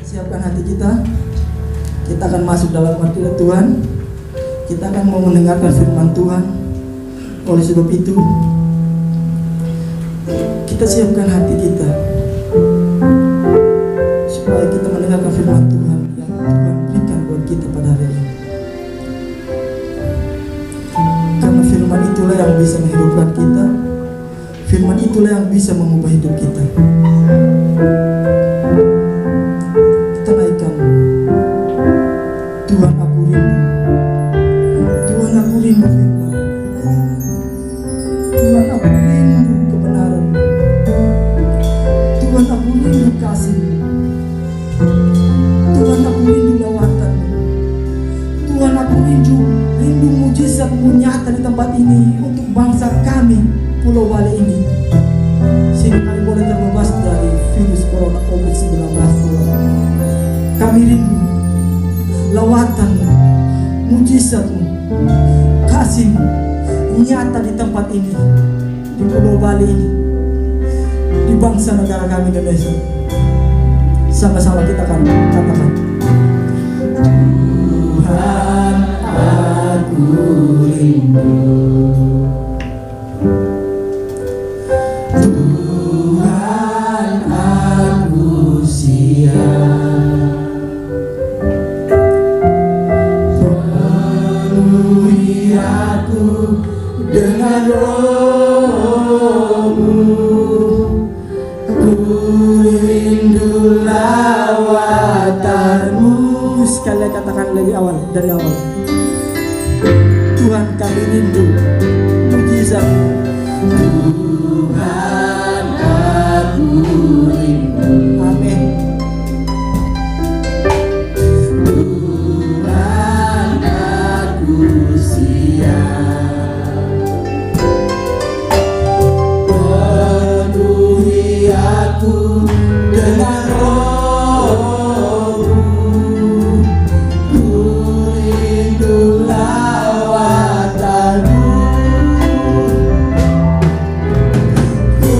Siapkan hati kita. Kita akan masuk dalam hadirat Tuhan. Kita akan mau mendengarkan firman Tuhan. Oleh sebab itu, kita siapkan hati kita supaya kita mendengarkan firman Tuhan yang Tuhan berikan buat kita pada hari ini. Karena firman itulah yang bisa menghidupkan kita. Firman itulah yang bisa mengubah hidup kita. Kita naikkan, Tuhan aku rindu. Tuhan aku rindu firman. Tuhan aku rindu kebenaran. Tuhan aku rindu kasih. Tuhan aku rindu lawatan. Tuhan aku rindu mujizat-Mu nyata di tempat ini untuk bangsa kami, Pulau Bali ini, sehingga kami boleh terbebas dari virus corona COVID-19 Tuhan. Kami rindu lawatan-Mu, mujizat-Mu, kasih-Mu nyata di tempat ini, di Pulau Bali ini, di bangsa negara kami Indonesia. Sama-sama kita akan katakan, Tuhan aku rindu. Tuhan aku siap. Penuhi aku dengan Roh-Mu. Ku rindu lawatan-Mu. Sekali katakan dari awal. Tuhan kami rindu mujizat-Mu. Tuhan aku rindu. Amin. Tuhan aku siap. Penuhi aku dengan Roh-Mu. Ku rindu lawatan-Mu. Ku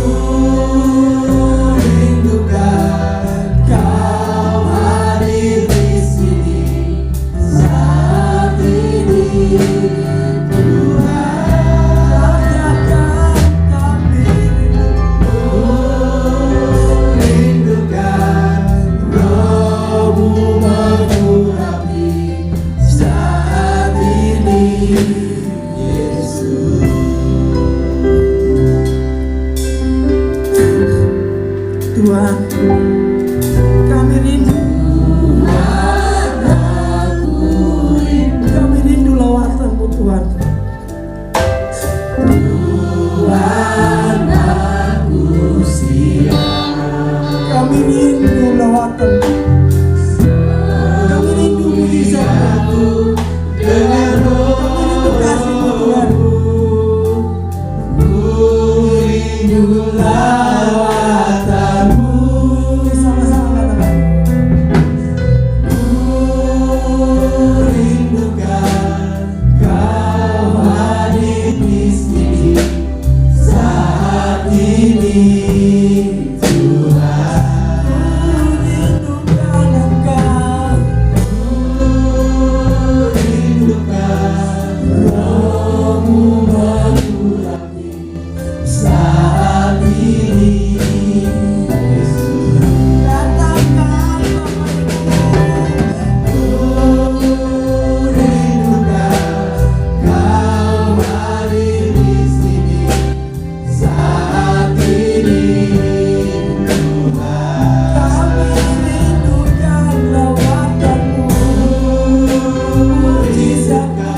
rindukan Kau hadir di sini saat ini, Tuhan. Kami rindukan Roh-Mu mengurapi saat ini, Yesus. Tuhan, kami rindu. Tuhan aku rindu. Kami rindu lawatan-Mu Tuhan. Tuhan aku siap. Kami rindu lawatan-Mu. Kami rindu mujizat-Mu dengan Roh-Mu. Kami rindu kasih-Mu Tuhan. Ku rindu lawatan-Mu. Sama-sama katakan, ku rindukan Kau hadir di sini saat ini, Tuhan. Ku rindukan Engkau. Ku rindukan Roh-Mu mengurapi saat ini, Yesus. Katakan ku rindukan Kau hadir di sini saat ini, Tuhan. Kami rindukan lawatan-Mu, mujizat-Mu,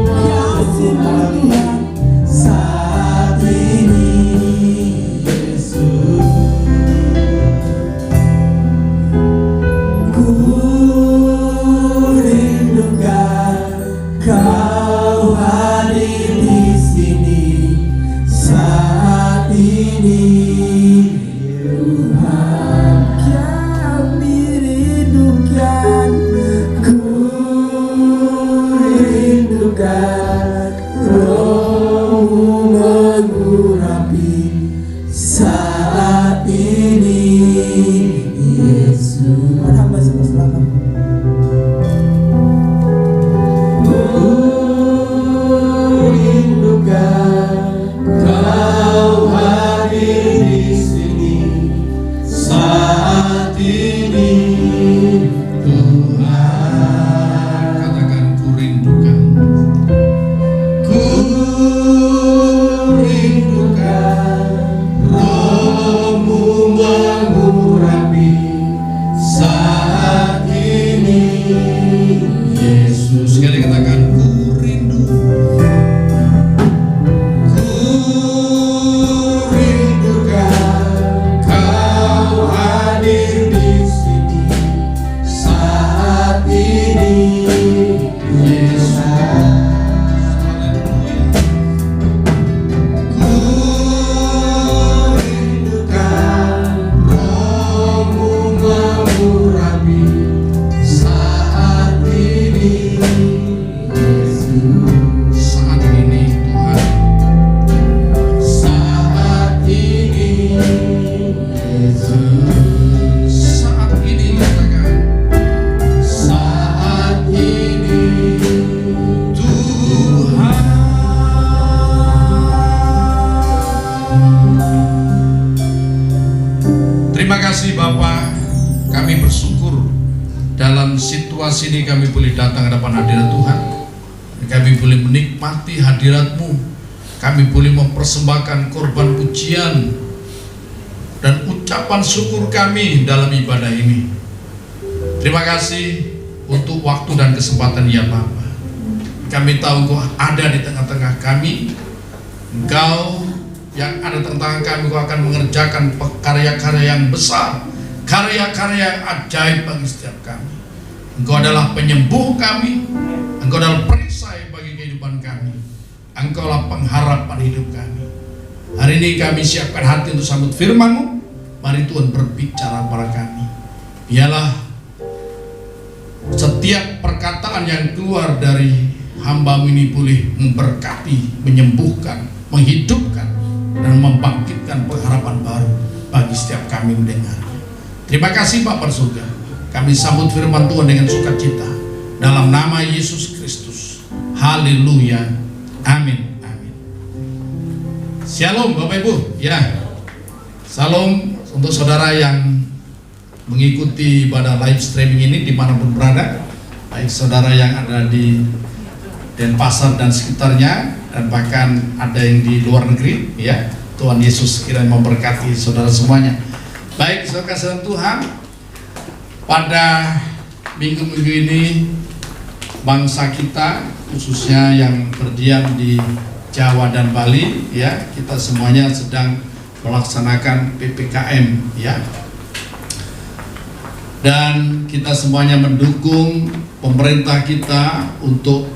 kasih-Mu Tuhan saat ini, Yesus. Ku rindukan Kau hadir di sini saat ini, Tuhan. Kami rindukan, ku rindukan Roh-Mu mengurapi saat ini, kasih Bapa, kami bersyukur dalam situasi ini kami boleh datang ke depan hadirat Tuhan. Kami boleh menikmati hadirat-Mu. Kami boleh mempersembahkan korban pujian dan ucapan syukur kami dalam ibadah ini. Terima kasih untuk waktu dan kesempatan ya Bapa. Kami tahu Engkau ada di tengah-tengah kami. Engkau yang ada di tengah kami, Engkau akan mengerjakan karya-karya yang besar, karya-karya yang ajaib bagi setiap kami. Engkau adalah penyembuh kami, Engkau adalah perisai bagi kehidupan kami, Engkau adalah pengharapan hidup kami. Hari ini kami siapkan hati untuk sambut firman-Mu. Mari Tuhan berbicara pada kami. Biarlah setiap perkataan yang keluar dari hamba-Mu ini boleh memberkati, menyembuhkan, menghidupkan, dan membangkitkan pengharapan baru bagi setiap kami mendengarnya. Terima kasih Bapa surga. Kami sambut firman Tuhan dengan sukacita dalam nama Yesus Kristus. Haleluya. Amin. Amin. Shalom Bapak Ibu. Ya. Salam untuk saudara yang mengikuti ibadah live streaming ini dimanapun berada, baik saudara yang ada di Denpasar dan sekitarnya, dan bahkan ada yang di luar negeri, ya. Tuhan Yesus kiranya memberkati saudara semuanya. Baik, saudara kasih Tuhan, pada minggu-minggu ini bangsa kita, khususnya yang berdiam di Jawa dan Bali, ya, kita semuanya sedang melaksanakan PPKM, ya. Dan kita semuanya mendukung pemerintah kita untuk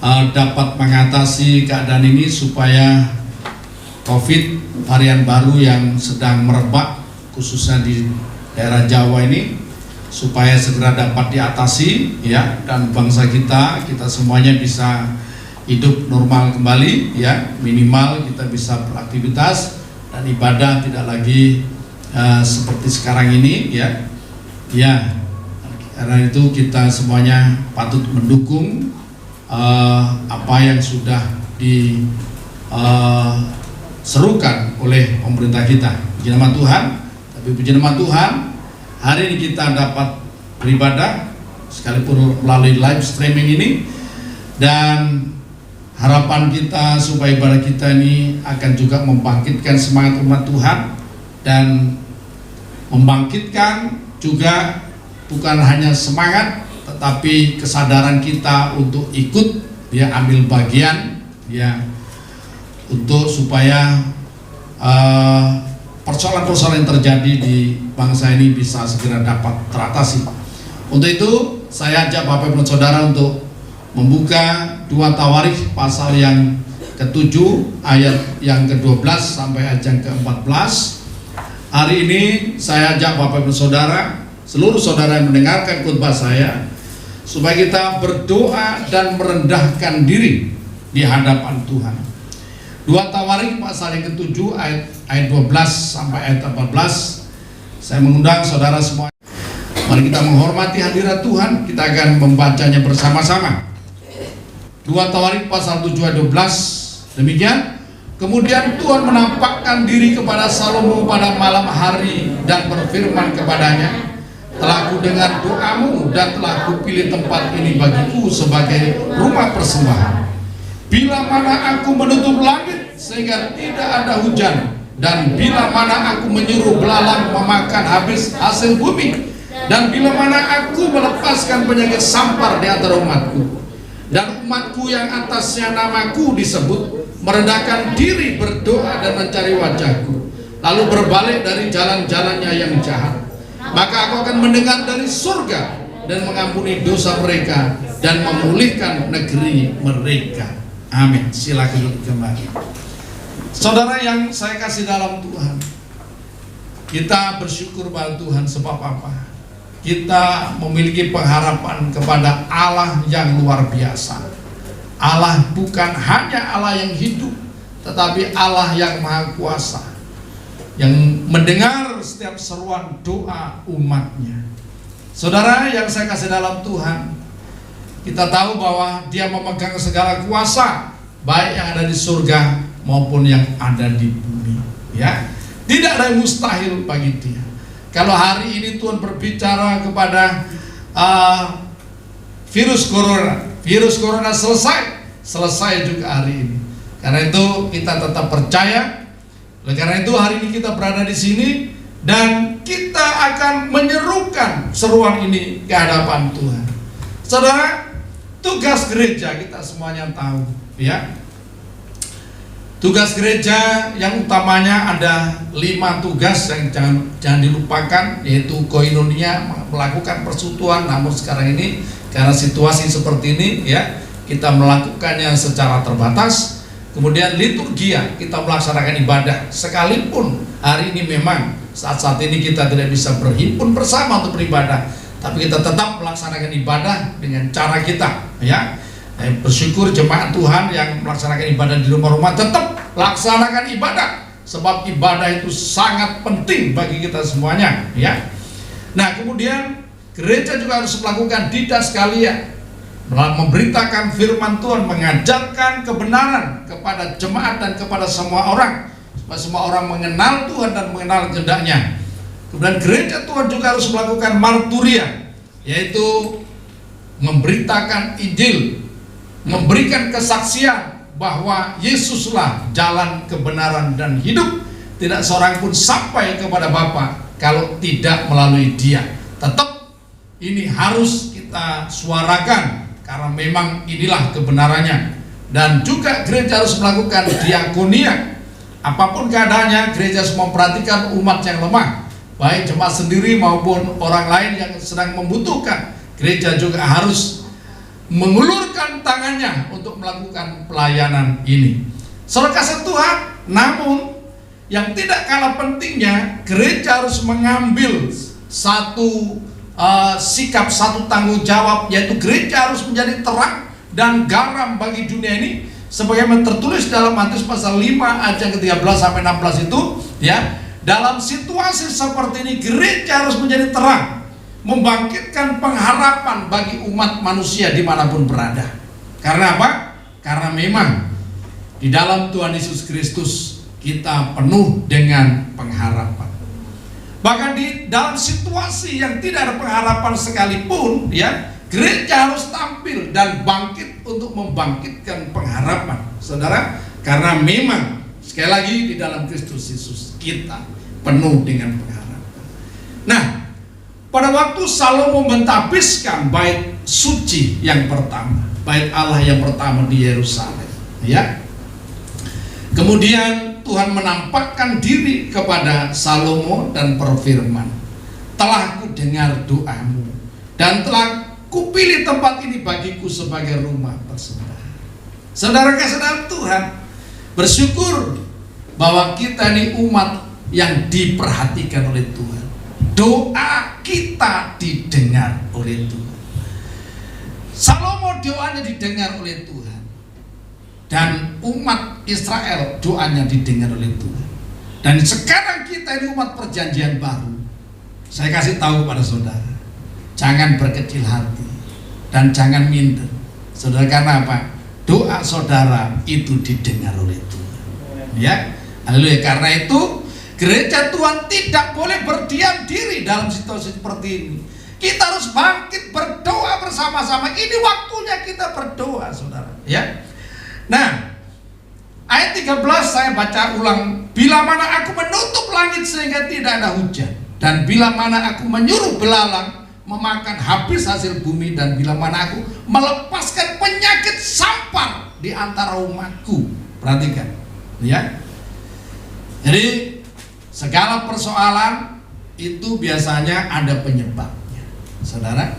dapat mengatasi keadaan ini supaya COVID varian baru yang sedang merebak khususnya di daerah Jawa ini supaya segera dapat diatasi, ya, dan bangsa kita semuanya bisa hidup normal kembali, ya, minimal kita bisa beraktivitas dan ibadah tidak lagi seperti sekarang ini, ya. Ya, karena itu kita semuanya patut mendukung apa yang sudah diserukan oleh pemerintah kita. Puji nama Tuhan. Tapi puji nama Tuhan, hari ini kita dapat beribadah sekalipun melalui live streaming ini, dan harapan kita supaya ibadah kita ini akan juga membangkitkan semangat umat Tuhan dan membangkitkan juga bukan hanya semangat tetapi kesadaran kita untuk ikut, ya, ambil bagian, ya, untuk supaya persoalan-persoalan yang terjadi di bangsa ini bisa segera dapat teratasi. Untuk itu saya ajak Bapak Ibu Saudara untuk membuka 2 Tawarikh pasal yang ke-7 ayat yang ke-12 sampai ayat yang ke-14. Hari ini saya ajak Bapak Ibu Saudara, seluruh saudara yang mendengarkan khotbah saya, supaya kita berdoa dan merendahkan diri di hadapan Tuhan. 2 Tawarikh pasal yang ke-7 ayat 12 sampai ayat 14. Saya mengundang saudara semua. Mari kita menghormati hadirat Tuhan. Kita akan membacanya bersama-sama. 2 Tawarikh pasal 7 ayat 12. Demikian. Kemudian Tuhan menampakkan diri kepada Salomo pada malam hari dan berfirman kepadanya, telah kudengar doamu dan telah kupilih tempat ini bagiku sebagai rumah persembahan. Bila mana aku menutup langit sehingga tidak ada hujan, dan bila mana aku menyuruh belalang memakan habis hasil bumi, dan bila mana aku melepaskan penyakit sampar di antara umatku, dan umatku yang atasnya namaku disebut merendahkan diri, berdoa dan mencari wajahku, lalu berbalik dari jalan-jalannya yang jahat, maka aku akan mendengar dari surga dan mengampuni dosa mereka dan memulihkan negeri mereka. Amin. Silakan duduk kembali. Saudara yang saya kasih dalam Tuhan, kita bersyukur pada Tuhan sebab apa? Kita memiliki pengharapan kepada Allah yang luar biasa. Allah bukan hanya Allah yang hidup, tetapi Allah yang maha kuasa, yang mendengar setiap seruan doa umatnya. Saudara yang saya kasih dalam Tuhan, kita tahu bahwa Dia memegang segala kuasa, baik yang ada di surga maupun yang ada di bumi, ya. Tidak ada yang mustahil bagi Dia. kalau hari ini Tuhan berbicara kepada virus corona selesai juga hari ini. Karena itu kita tetap percaya. Oleh karena itu hari ini kita berada di sini dan kita akan menyerukan seruan ini ke hadapan Tuhan. Saudara, tugas gereja kita semuanya tahu, ya. Tugas gereja yang utamanya ada 5 tugas yang jangan dilupakan, yaitu koinonia, melakukan persekutuan. Namun sekarang ini karena situasi seperti ini, ya, kita melakukannya secara terbatas. Kemudian liturgia, kita melaksanakan ibadah. Sekalipun hari ini memang saat ini kita tidak bisa berhimpun bersama untuk beribadah, tapi kita tetap melaksanakan ibadah dengan cara kita, ya. Bersyukur jemaat Tuhan yang melaksanakan ibadah di rumah-rumah, tetap laksanakan ibadah, sebab ibadah itu sangat penting bagi kita semuanya, ya. Nah, kemudian gereja juga harus melakukan didaskalia, memberitakan firman Tuhan, mengajarkan kebenaran kepada jemaat dan kepada semua orang, supaya semua orang mengenal Tuhan dan mengenal kehendaknya. Kemudian gereja Tuhan juga harus melakukan marturia, yaitu memberitakan Injil, memberikan kesaksian bahwa Yesuslah jalan kebenaran dan hidup. Tidak seorang pun sampai kepada Bapa kalau tidak melalui Dia. Tetap ini harus kita suarakan, karena memang inilah kebenarannya. Dan juga gereja harus melakukan diakonia. Apapun keadaannya, gereja harus memperhatikan umat yang lemah, baik jemaat sendiri maupun orang lain yang sedang membutuhkan. Gereja juga harus mengulurkan tangannya untuk melakukan pelayanan ini. Saudara kasih Tuhan, namun yang tidak kalah pentingnya, gereja harus mengambil satu sikap, satu tanggung jawab, yaitu gereja harus menjadi terang dan garam bagi dunia ini, sebagaimana tertulis dalam Matius pasal 5 ayat yang ke-13 sampai 16 itu, ya. Dalam situasi seperti ini, gereja harus menjadi terang, membangkitkan pengharapan bagi umat manusia dimanapun berada. Karena apa? Karena memang di dalam Tuhan Yesus Kristus kita penuh dengan pengharapan. Bahkan di dalam situasi yang tidak ada pengharapan sekalipun, ya, gereja harus tampil dan bangkit untuk membangkitkan pengharapan, saudara. Karena memang sekali lagi di dalam Kristus Yesus kita penuh dengan pengharapan. Nah, pada waktu Salomo mentahbiskan bait suci yang pertama, bait Allah yang pertama di Yerusalem, ya. Kemudian Tuhan menampakkan diri kepada Salomo dan berfirman, "Telah ku dengar doamu dan telah kupilih tempat ini bagiku sebagai rumah persembahan." Saudara-saudara Tuhan, bersyukur bahwa kita ini umat yang diperhatikan oleh Tuhan. Doa kita didengar oleh Tuhan. Salomo doanya didengar oleh Tuhan, dan umat Israel doanya didengar oleh Tuhan. Dan sekarang kita ini umat perjanjian baru. Saya kasih tahu pada saudara, jangan berkecil hati dan jangan minder, saudara. Karena apa? Doa saudara itu didengar oleh Tuhan, ya. Haleluya. Karena itu gereja Tuhan tidak boleh berdiam diri dalam situasi seperti ini. Kita harus bangkit berdoa bersama-sama. Ini waktunya kita berdoa, saudara, ya. Nah, ayat 13 saya baca ulang. Bila mana aku menutup langit sehingga tidak ada hujan, dan bila mana aku menyuruh belalang memakan habis hasil bumi, dan bila mana aku melepaskan penyakit sampar di antara umatku. Perhatikan, ya. Jadi segala persoalan itu biasanya ada penyebabnya, saudara.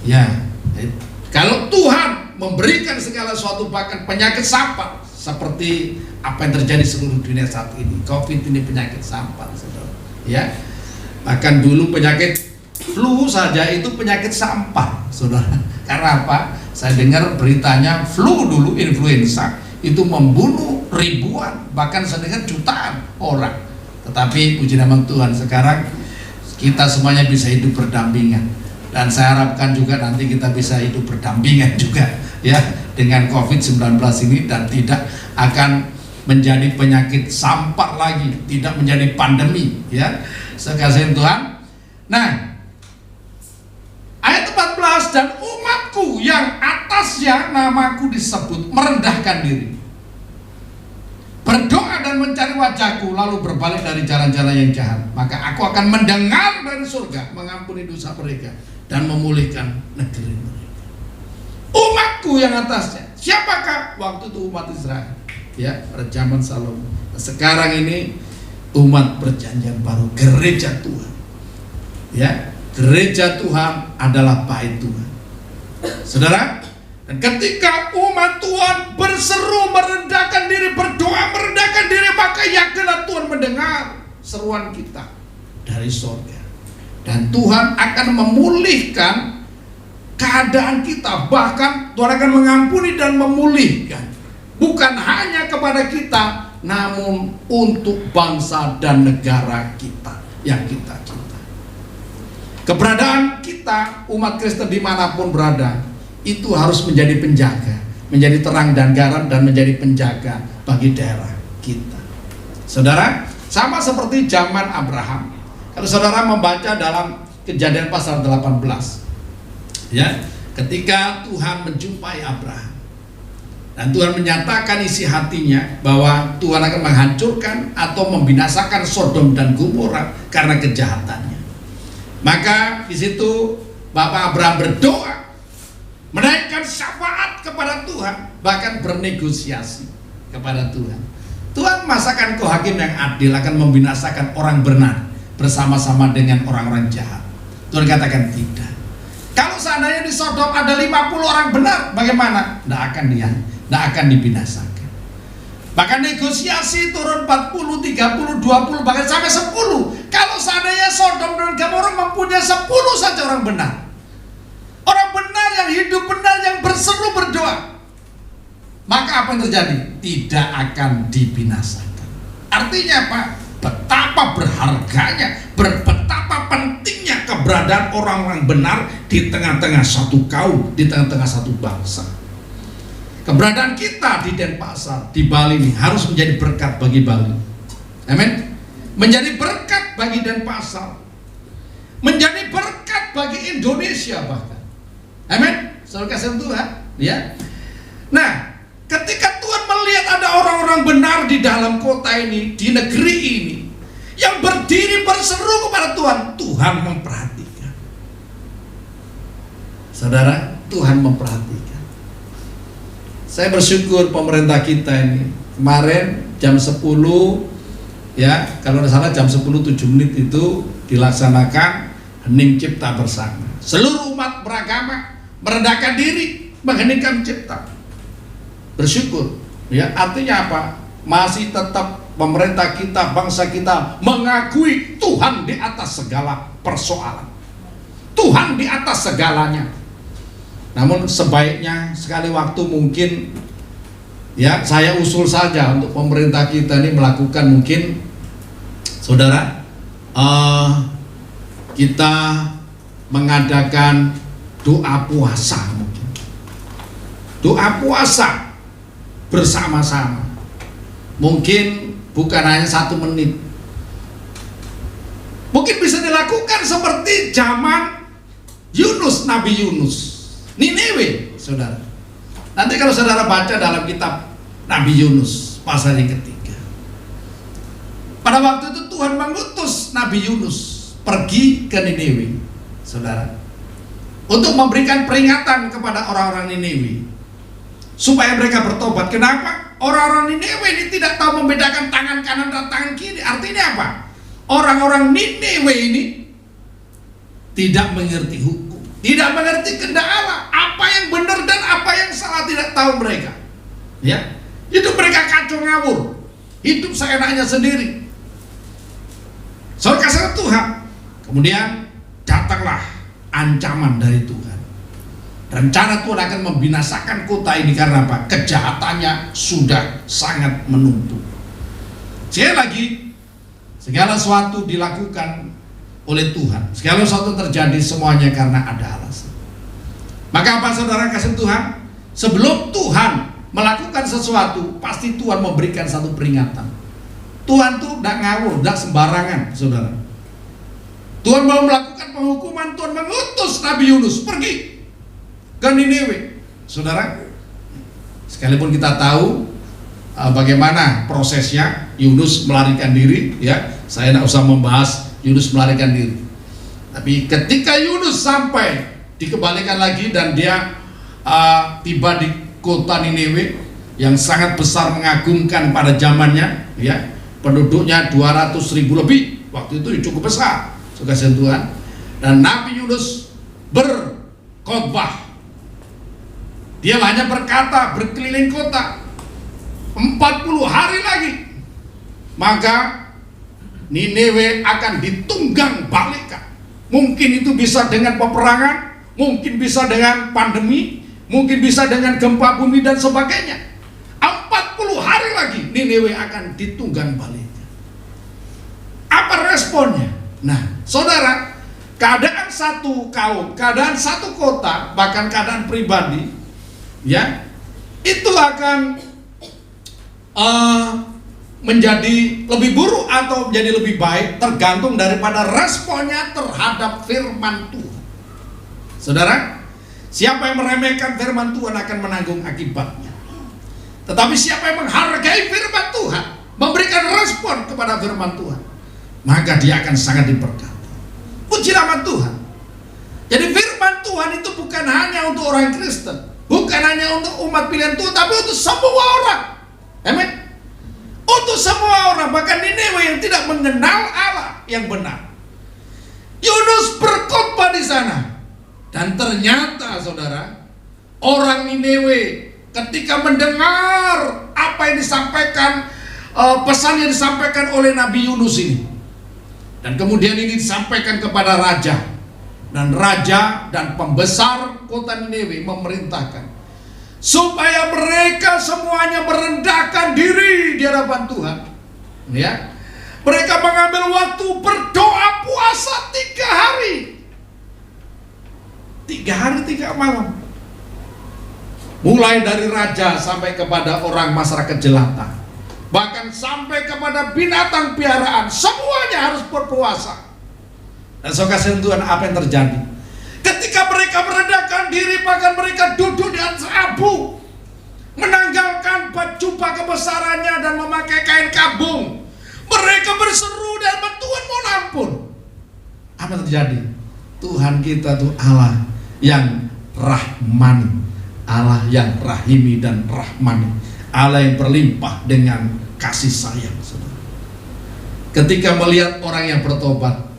Ya, kalau Tuhan memberikan segala sesuatu, bahkan penyakit sampar seperti apa yang terjadi seluruh dunia saat ini, COVID ini penyakit sampar, saudara. Ya, bahkan dulu penyakit flu saja itu penyakit sampar, saudara. Karena apa? Saya dengar beritanya flu dulu, influenza itu membunuh ribuan, bahkan saya dengar jutaan orang. Tetapi puji nama Tuhan, sekarang kita semuanya bisa hidup berdampingan, dan saya harapkan juga nanti kita bisa hidup berdampingan juga, ya, dengan COVID-19 ini, dan tidak akan menjadi penyakit sampar lagi, tidak menjadi pandemi, ya. Sekasihin Tuhan, Nah, ayat 14, dan umatku yang atasnya namaku disebut merendahkan diri, berdoa dan mencari wajahku, lalu berbalik dari jalan-jalan yang jahat, maka aku akan mendengar dari surga, mengampuni dosa mereka dan memulihkan negeri mereka. Umatku yang atasnya, siapakah? Waktu itu umat Israel, ya, pada zaman Salomo. Sekarang ini umat perjanjian baru, gereja Tuhan, ya. Gereja Tuhan adalah bait Tuhan, saudara. Dan ketika umat Tuhan berseru, merendahkan diri, berdoa, merendahkan diri, maka yakinlah Tuhan mendengar seruan kita dari surga. Dan Tuhan akan memulihkan keadaan kita. Bahkan Tuhan akan mengampuni dan memulihkan, bukan hanya kepada kita, namun untuk bangsa dan negara kita yang kita cintai. Keberadaan kita umat Kristen dimanapun berada, itu harus menjadi penjaga, menjadi terang dan garam, dan menjadi penjaga bagi daerah kita. Saudara, sama seperti zaman Abraham. Kalau saudara membaca dalam Kejadian pasal 18, ya, ketika Tuhan menjumpai Abraham dan Tuhan menyatakan isi hatinya bahwa Tuhan akan menghancurkan atau membinasakan Sodom dan Gomora karena kejahatannya. Maka di situ Bapak Abraham berdoa, menaikkan syafaat kepada Tuhan, bahkan bernegosiasi kepada Tuhan. Tuhan, masakan Kau hakim yang adil akan membinasakan orang benar bersama-sama dengan orang-orang jahat? Tuhan katakan tidak. Kalau seandainya di Sodom ada 50 orang benar, bagaimana? Tidak akan dibinasakan. Bahkan negosiasi turun 40, 30, 20, bahkan sampai 10. Kalau seandainya Sodom dan Gomora mempunyai 10 saja orang benar, orang benar yang hidup benar, yang berseru berdoa, maka apa yang terjadi? Tidak akan dibinasakan. Artinya apa? Betapa berharganya, betapa pentingnya keberadaan orang-orang benar di tengah-tengah satu kaum, di tengah-tengah satu bangsa. Keberadaan kita di Denpasar, di Bali ini harus menjadi berkat bagi Bali. Amin. Menjadi berkat bagi Denpasar, menjadi berkat bagi Indonesia bahkan. Amin. Saudara kasih Tuhan, ya. Nah, ketika Tuhan melihat ada orang-orang benar di dalam kota ini, di negeri ini, yang berdiri berseru kepada Tuhan, Tuhan memperhatikan. Saudara, Tuhan memperhatikan. Saya bersyukur pemerintah kita ini kemarin jam 10, ya, kalau tidak salah jam 10:07 itu dilaksanakan hening cipta bersama. Seluruh umat beragama merendahkan diri, mengheningkan cipta. Bersyukur, ya. Artinya apa? Masih tetap pemerintah kita, bangsa kita mengakui Tuhan di atas segala persoalan, Tuhan di atas segalanya. Namun sebaiknya sekali waktu mungkin, ya, saya usul saja untuk pemerintah kita ini melakukan mungkin, saudara, kita mengadakan doa puasa mungkin. Doa puasa bersama-sama. Mungkin bukan hanya 1 menit. Mungkin bisa dilakukan seperti zaman Yunus, Nabi Yunus, Niniwe, saudara. Nanti kalau saudara baca dalam kitab Nabi Yunus pasal yang ketiga, pada waktu itu Tuhan mengutus Nabi Yunus pergi ke Niniwe, saudara, untuk memberikan peringatan kepada orang-orang Niniwe supaya mereka bertobat. Kenapa? Orang-orang Niniwe ini tidak tahu membedakan tangan kanan dan tangan kiri. Artinya apa? Orang-orang Niniwe ini tidak mengerti hukum, tidak mengerti kehendak Allah, apa yang benar dan apa yang salah tidak tahu mereka. Ya, hidup mereka kacau ngawur, hidup seenaknya sendiri. Soal kasih Tuhan. Kemudian datanglah ancaman dari Tuhan. Rencana Tuhan akan membinasakan kota ini karena apa? Kejahatannya sudah sangat menumpuk. Sekali lagi, segala sesuatu dilakukan oleh Tuhan. Segala sesuatu terjadi semuanya karena ada alasan. Maka apa saudara kasih Tuhan? Sebelum Tuhan melakukan sesuatu, pasti Tuhan memberikan satu peringatan. Tuhan tuh tidak ngawur, tidak sembarangan, saudara. Tuhan mau melakukan penghukuman, Tuhan mengutus Nabi Yunus pergi ke Niniwe. Saudara, sekalipun kita tahu bagaimana prosesnya Yunus melarikan diri, ya, saya tidak usah membahas Yunus melarikan diri. Tapi ketika Yunus sampai, dikembalikan lagi dan dia tiba di kota Niniwe yang sangat besar, mengagumkan pada zamannya, ya, penduduknya 200.000 lebih, waktu itu cukup besar, kasih Tuhan. Dan Nabi Yunus berkhotbah, dia hanya berkata, berkeliling kota 40 hari lagi maka Niniwe akan ditunggang balikkan. Mungkin itu bisa dengan peperangan, mungkin bisa dengan pandemi, mungkin bisa dengan gempa bumi dan sebagainya. 40 hari lagi Niniwe akan ditunggang balikkan. Apa responnya? Nah, saudara, keadaan satu kaum, keadaan satu kota, bahkan keadaan pribadi, ya, itu akan menjadi lebih buruk atau menjadi lebih baik, tergantung daripada responnya terhadap firman Tuhan. Saudara, siapa yang meremehkan firman Tuhan akan menanggung akibatnya. Tetapi siapa yang menghargai firman Tuhan, memberikan respon kepada firman Tuhan, maka dia akan sangat diberkati. Puji nama Tuhan. Jadi firman Tuhan itu bukan hanya untuk orang Kristen, bukan hanya untuk umat pilihan Tuhan, tapi untuk semua orang. Amin. Untuk semua orang, bahkan Niniwe yang tidak mengenal Allah yang benar. Yunus berkhotbah di sana, dan ternyata saudara, orang Niniwe ketika mendengar apa yang disampaikan, pesan yang disampaikan oleh Nabi Yunus ini, dan kemudian ini disampaikan kepada raja, dan raja dan pembesar kota Niniwe memerintahkan supaya mereka semuanya merendahkan diri di hadapan Tuhan, ya. Mereka mengambil waktu berdoa puasa 3 hari, 3 hari 3 malam, mulai dari raja sampai kepada orang masyarakat jelata, bahkan sampai kepada binatang piaraan, semuanya harus berpuasa. Dan saudara kasih Tuhan, apa yang terjadi? Ketika mereka merendahkan diri, bahkan mereka duduk di atas abu, menanggalkan jubah kebesarannya dan memakai kain kabung. Mereka berseru dan Tuhan mohon ampun. Apa yang terjadi? Tuhan kita tuh Allah yang rahmani, Allah yang rahimi dan rahmani, Allah yang berlimpah dengan kasih sayang. Ketika melihat orang yang bertobat,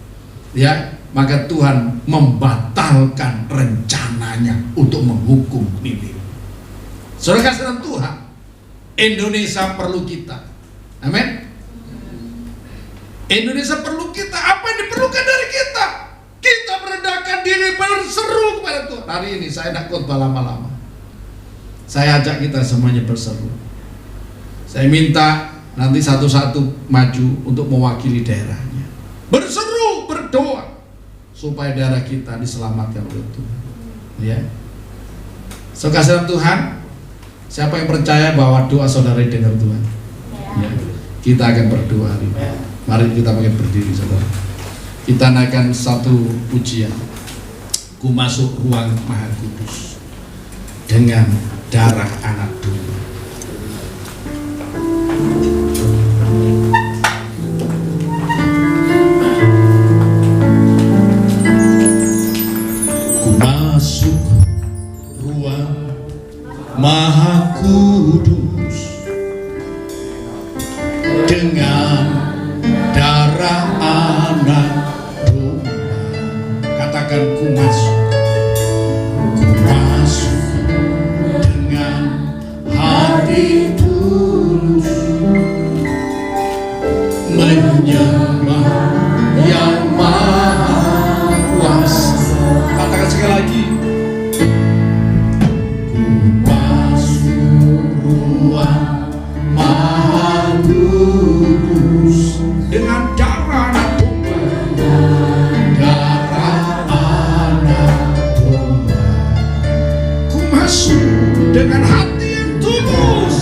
ya, maka Tuhan membatalkan rencananya untuk menghukum Niniwe. Saudara kasih dalam Tuhan, Indonesia perlu kita. Amin. Indonesia perlu kita. Apa yang diperlukan dari kita? Kita merendahkan diri, berseru kepada Tuhan. Hari ini saya tidak khotbah lama-lama. Saya ajak kita semuanya berseru. Saya minta nanti satu-satu maju untuk mewakili daerahnya, berseru, berdoa supaya daerah kita diselamatkan oleh Tuhan. Ya, sekasihan Tuhan, siapa yang percaya bahwa doa saudara dengar Tuhan? Ya, kita akan berdoa hari ini. Mari kita pakai berdiri, saudara. Kita naikkan satu pujian. Ku masuk ruang Maha Kudus dengan darah anak domba. Masuk ruang Maha Kudus dengan darah anak domba. Katakan ku masuk dengan hati tulus, menyembah yang maha kuasa. Katakan sekali lagi. Ku masuk ruang Maha Kudus dengan darah anak domba, darah anak domba. Ku masuk dengan hati yang tulus.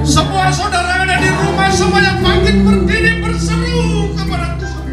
Semua saudara yang ada di rumah, semuanya bangkit berdiri berseru kepada Tuhan.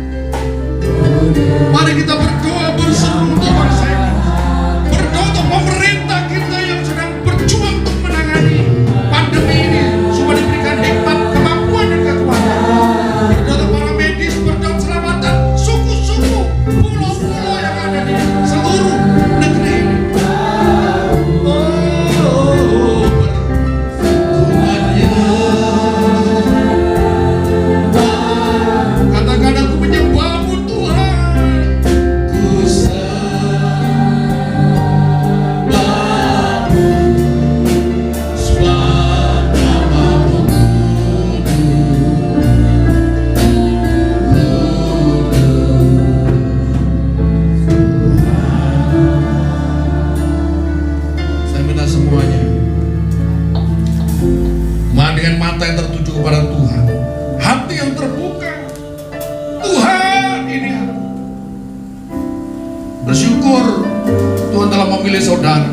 saudara.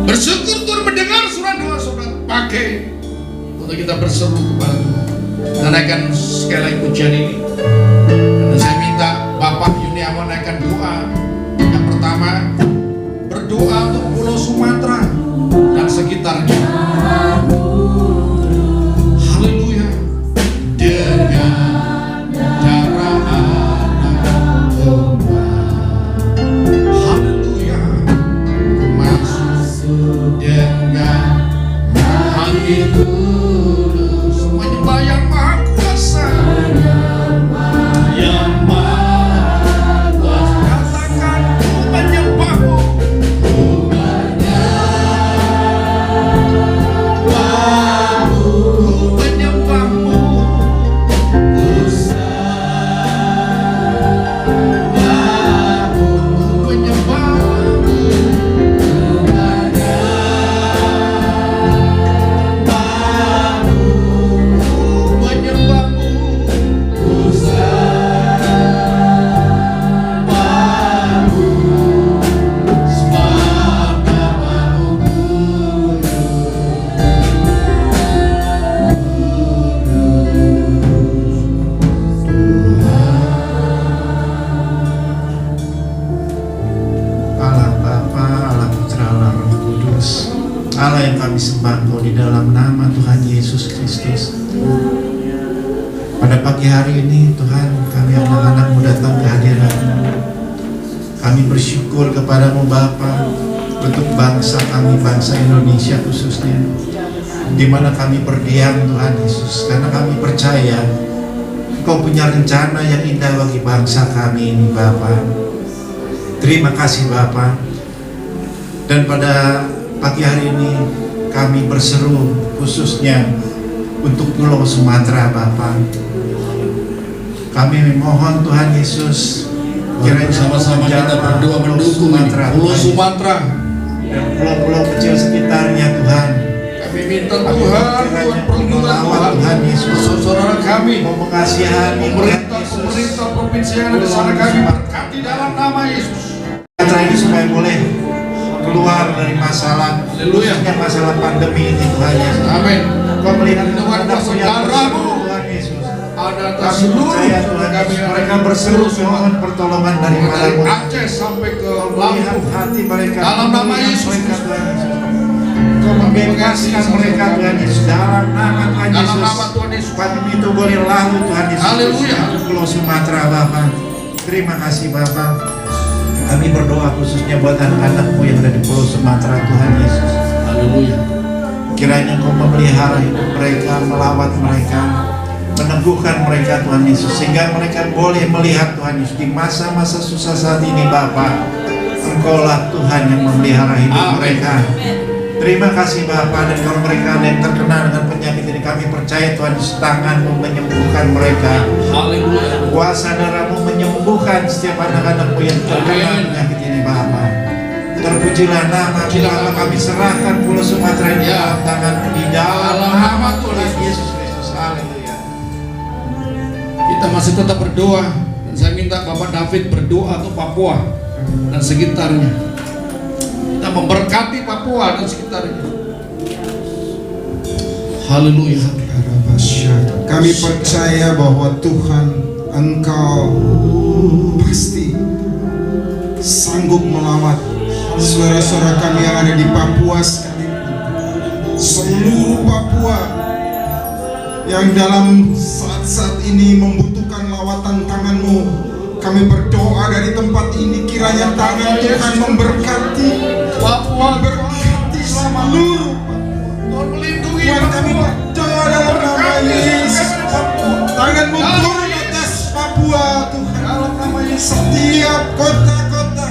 Bersyukur Tuhan mendengar surat doa saudara. Pakai untuk kita berseru kepada Tuhan. Kita naikkan sekali lagi pujian ini. Dan saya minta Bapak Yuniawan naikkan doa. Yang pertama, berdoa untuk Pulau Sumatera dan sekitarnya. Haleluya. Dengan darah anak domba. Haleluya. Masuk dengan hati kudus. Menyembah yang maha kuasa. Yang maha kuasa. Katakan ku menyembahmu. Allah yang kami sembah Engkau di dalam nama Tuhan Yesus Kristus. Pada pagi hari ini Tuhan, kami anak-anak-Mu datang ke hadirat-Mu. Kami bersyukur kepadamu Bapa untuk bangsa kami, bangsa Indonesia khususnya, di mana kami berdiam Tuhan Yesus, karena kami percaya Engkau punya rencana yang indah bagi bangsa kami ini Bapa. Terima kasih Bapa. Dan pada pagi hari ini kami berseru khususnya untuk Pulau Sumatera Bapa. Kami memohon Tuhan Yesus, kiranya sama-sama kita berdoa mendukung Pulau Sumatera dan pulau-pulau kecil sekitarnya Tuhan. Kami minta Tuhan perlindungan Tuhan Yesus, saudara kami, mau mengasihani pemerintah provinsi yang ada di sana, kami berkati dalam nama Yesus. Sumatera ini supaya boleh keluar dari masalah, khususnya masalah pandemi ini Tuhan Yesus. Amin. Kau melihat Tuhan saudaramu Tuhan Yesus. ada atas seluruh Tuhan kami mereka berseru mohon pertolongan dari dari mana Aceh sampai ke melihat Lampung hati mereka dalam nama Yesus. Kau membebaskan mereka Tuhan Yesus dalam nama Tuhan Dalam Yesus. nama Tuhan Yesus. Pandemi itu boleh lalu Tuhan Yesus. Haleluya. Pulau Sumatera Bapa. Terima kasih Bapa. Kami berdoa khususnya buat anak-anak-Mu yang ada di Pulau Sumatera Tuhan Yesus. Haleluya. Kiranya Engkau memelihara hidup mereka, melawat mereka, meneguhkan mereka Tuhan Yesus, sehingga mereka boleh melihat Tuhan Yesus di masa-masa susah saat ini Bapa. Engkaulah Tuhan yang memelihara hidup mereka. Terima kasih Bapa. Dan kalau mereka ada yang terkena dengan penyakit ini, kami percaya Tuhan Yesus, tangan-Mu menyembuhkan mereka. Haleluya. Kuasa darah-Mu menyembuhkan setiap anak-anak-Mu yang terkena penyakit ini Bapa. Terpujilah nama-Mu Bapa. Kami serahkan Pulau Sumatera ini dalam tangan-Mu di dalam nama Tuhan Yesus Kristus. Haleluya. Kita masih tetap berdoa, dan saya minta Bapak David berdoa untuk Papua dan sekitarnya. Kita memberkati Papua dan sekitarnya. Haleluya. Kami percaya bahwa Tuhan, Engkau pasti sanggup melawat saudara-saudara kami yang ada di Papua sekalipun, seluruh Papua yang dalam saat-saat ini membutuhkan lawatan tangan-Mu. Kami berdoa dari tempat ini, kiranya tangan Tuhan memberkati Papua, berkati seluruh Tuhan melindungi Tuhan. Kami Papua. berdoa dalam nama Yesus, tangan-Mu turun atas Papua Tuhan, dalam nama Yesus. Setiap kota-kota,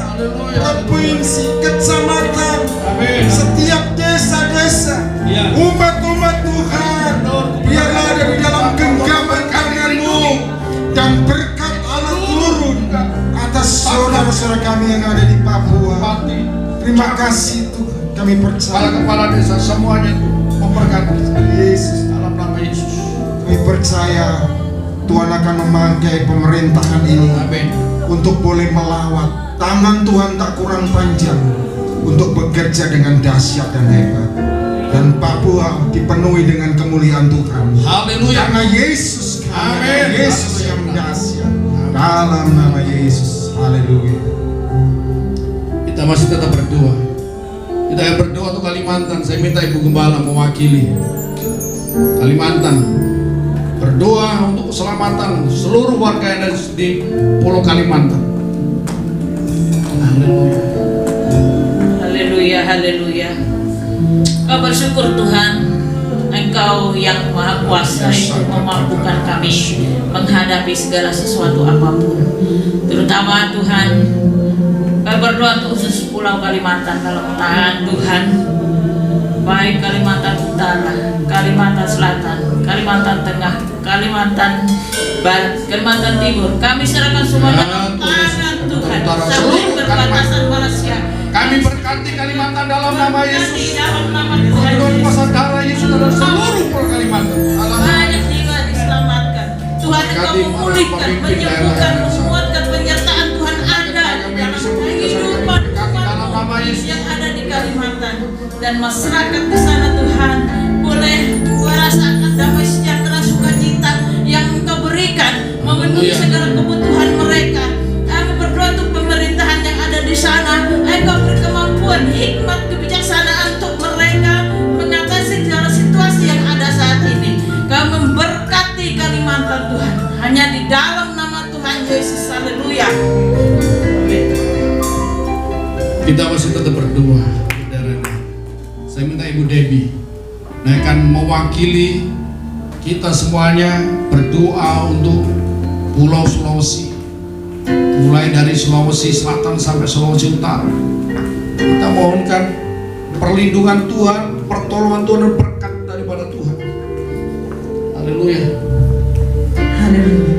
provinsi, kecamatan, setiap desa-desa, umat-umat Tuhan, biarlah ada di dalam genggaman tangan-Mu, dan berkat Allah turun atas saudara-saudara kami yang ada di Papua. Terima kasih Tuhan, kami percaya. Kepala desa semuanya memberkati Yesus, dalam nama Yesus. kami percaya Tuhan akan memakai pemerintahan ini Amin. untuk boleh melawat. Tangan Tuhan tak kurang panjang untuk bekerja dengan dahsyat dan hebat. Dan Papua dipenuhi dengan kemuliaan Tuhan. Haleluya. Karena Yesus, Amin. Yesus yang dahsyat. Dalam nama Yesus. Haleluya. Kita masih tetap berdoa. Kita akan berdoa untuk Kalimantan. Saya minta Ibu Gembala mewakili Kalimantan. Berdoa untuk keselamatan seluruh warga yang ada di Pulau Kalimantan. Haleluya. Haleluya, haleluya. Kau bersyukur Tuhan, Engkau yang Maha Kuasa itu memampukan kami menghadapi segala sesuatu apapun. Terutama Tuhan, kami berdoa untuk khusus Pulau Kalimantan dalam tangan Tuhan. Baik Kalimantan Utara, Kalimantan Selatan, Kalimantan Tengah, Kalimantan Barat, Kalimantan Timur. Kami serahkan semua dalam tangan Tuhan. Sampai perbatasan Malaysia. Kami berkati Kalimantan dalam nama Yesus. Dalam nama Tuhan Tuhan Yesus. kuasa darah Yesus dalam seluruh Pulau Kalimantan. Banyak jiwa diselamatkan. Tuhan Engkau memulihkan, menyembuhkan, menguatkan penyertaan Tuhan ada di dalam kehidupan umat yang ada di Kalimantan dan masyarakat di sana. Tuhan boleh merasakan damai sejahtera sukacita yang Engkau berikan memenuhi segala kebutuhan mereka. Kami berdoa untuk pemerintahan yang ada di sana. Engkau beri kemampuan, hikmat, kebijaksanaan untuk mereka mengatasi segala situasi yang ada saat ini. Kau memberkati Kalimantan Tuhan. Hanya di dalam nama Tuhan Yesus. Haleluya. Kita masih tetap berdoa, saudara. Saya minta Ibu Debbie akan mewakili kita semuanya berdoa untuk Pulau Sulawesi, mulai dari Sulawesi Selatan sampai Sulawesi Utara. Kita mohonkan perlindungan Tuhan, pertolongan Tuhan dan berkat daripada Tuhan. Haleluya. Haleluya.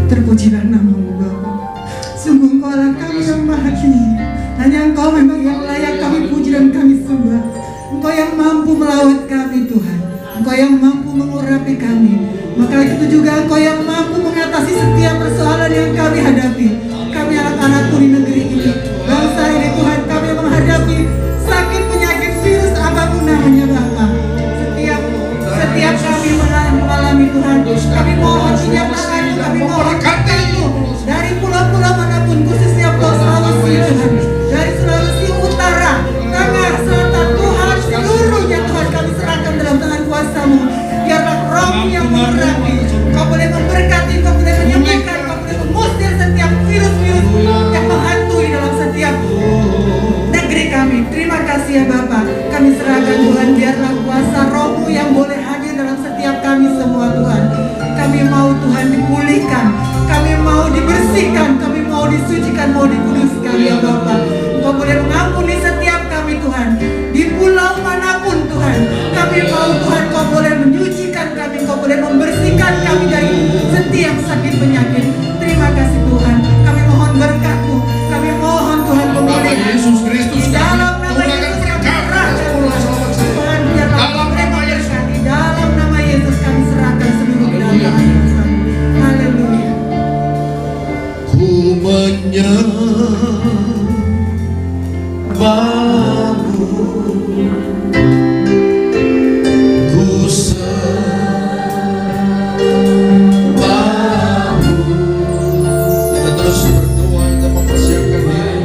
Terpujilah namamu Bapa. Sungguh Engkau lah kami yang bahagia. Hanya Engkau memang yang layak kami puji dan kami sembah. Engkau yang mampu melawat kami Tuhan. Engkau yang mampu mengurapi kami. Maka itu juga Engkau yang mampu mengatasi setiap persoalan yang kami hadapi. Kami anak-anakmu di negeri ini, bangsa ini Tuhan, kami menghadapi sakit, penyakit, virus apapun namanya Bapa. Setiap kami mengalami Tuhan, kami mohon penyertaan-Mu, kami mohon berkat-Mu dari pulau-pulau manapun, khususnya Pulau Sulawesi Tuhan, dari Sulawesi Utara, Tengah, Selatan Tuhan, seluruhnya Tuhan kami serahkan dalam tangan kuasa-Mu. Biarlah Roh-Mu yang mengurapi, Kau boleh memberkati, Kau boleh menyembuhkan, Kau boleh mengusir setiap virus-virus yang menghantui dalam setiap negeri kami. Terima kasih ya Bapa. Kami serahkan Tuhan, biarlah kuasa Roh-Mu yang boleh hadir dalam setiap kami semua Tuhan. Kami mau Tuhan dipulihkan, kami mau dibersihkan, kami mau disucikan, mau dikuduskan ya Bapa. Engkau boleh mengampuni setiap kami Tuhan, di pulau manapun Tuhan. Kami mau Tuhan, Kau boleh menyucikan kami, Kau boleh membersihkan kami dari setiap sakit penyakit. Terima kasih Tuhan. Kami mohon berkat-Mu, kami mohon Tuhan pemulihan Yesus Kristus di dalam nama Yesus kami serahkan Tuhan. Biarlah Engkau berkat di dalam nama Yesus kami serahkan seluruh kedatangan Tuhan. Haleluya. Ku menyembahmu, ku sembahmu. Kita terus berdoa, kita mempersiapkan diri.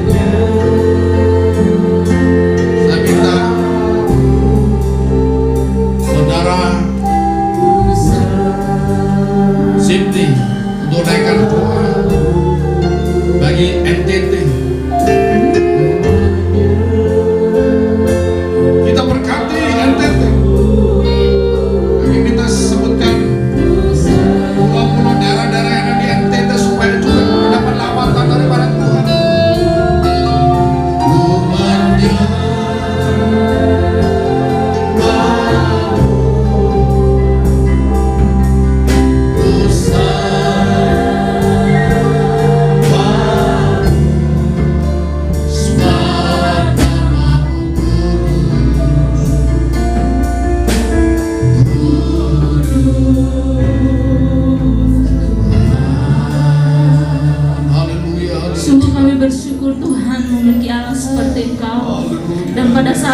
Saya minta saudara Sipti untuk naikkan doa bagi NTT. Kita berkati NTT. Kami minta sebutkan pulau-pulau daerah-daerah yang ada di NTT supaya juga mendapat lawatan daripada Tuhan. Ku menyembahmu, ku sembahmu.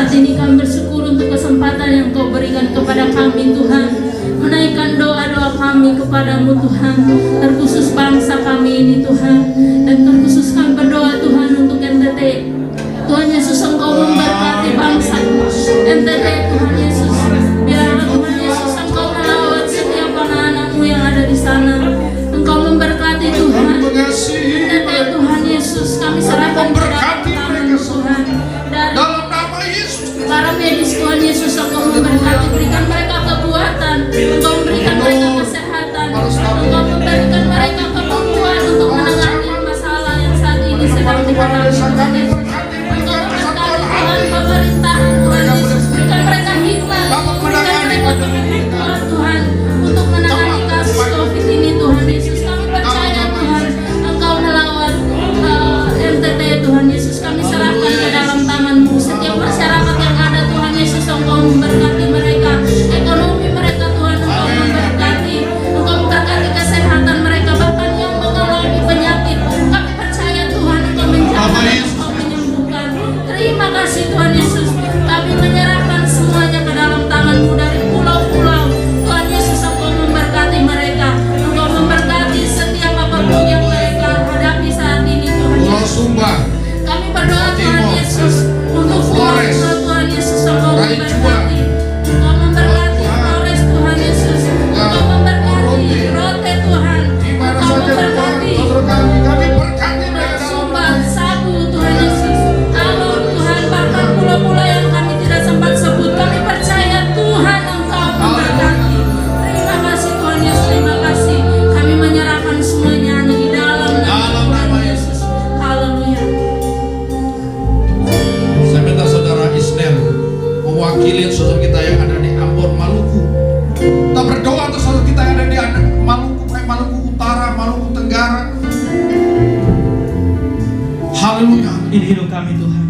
saat ini kami bersyukur untuk kesempatan yang Kau berikan kepada kami Tuhan, menaikkan doa-doa kami kepadamu Tuhan, terkhusus bangsa kami ini Tuhan, dan terkhusus kami berdoa Tuhan untuk NTT. Tuhan Yesus, Engkau memberkati bangsa NTT Tuhan Yesus. Biarlah Tuhan Yesus Engkau melawat setiap anak-anakmu yang ada di sana. Engkau memberkati Tuhan NTT Tuhan Yesus. Kami serahkan ke dalam tangan-Mu Tuhan. Dari Dalam nama Yesus. para medis Tuhan Yesus, Engkau memberkati, berikan mereka kekuatan, Engkau memberikan mereka kesehatan, Engkau memberikan mereka kemampuan untuk menangani masalah yang saat ini sedang dihadapi Tuhan Yesus. Engkau memberkati Tuhan pemerintahan Tuhan Yesus, berikan mereka hikmat, berikan mereka kemampuan Tuhan untuk menangani kasus COVID ini Tuhan Yesus. Kami percaya Tuhan, Engkau melawan NTT Tuhan Yesus. Kami serahkan ke dalam tangan-Mu setiap masyarakat yang ada Tuhan Yesus. Engkau memberkati mereka, ekonomi mereka Tuhan, Engkau memberkati, Engkau memberkati kesehatan mereka, bahkan yang mengalami penyakit. Kami percaya Tuhan, Engkau menjaga, Engkau menyembuhkan. Terima kasih Tuhan Yesus. Kami menyerahkan semuanya ke dalam tangan-Mu dari pulau-pulau. Tuhan Yesus, Engkau memberkati mereka, Engkau memberkati setiap apapun yang mereka hadapi saat ini Tuhan Pulau Yesus. Sumba, Kami berdoa Tuhan Yesus untuk Flores, Tuhan Yesus, Engkau Rai memberkati, Engkau memberkati Flores Tuhan Yesus, Engkau memberkati Rote Tuhan, di mana Engkau saja Tuhan, memberkati kami berkati mereka dalam Sumba, Sabu Tuhan Yesus, Alor Tuhan, bahkan pulau-pulau yang kami tidak sempat sebut, kami percaya Tuhan Engkau memberkati. Terima kasih Tuhan Yesus, terima kasih. Kami menyerahkan semuanya hanya di dalam nama Tuhan Yesus. Haleluya. Saya minta saudara Isnel mewakili saudara kita yang ada di Ambon, Maluku. Kita berdoa untuk saudara kita yang ada di Maluku, baik Maluku Utara, Maluku Tenggara. Haleluya. Ini hidup kami Tuhan.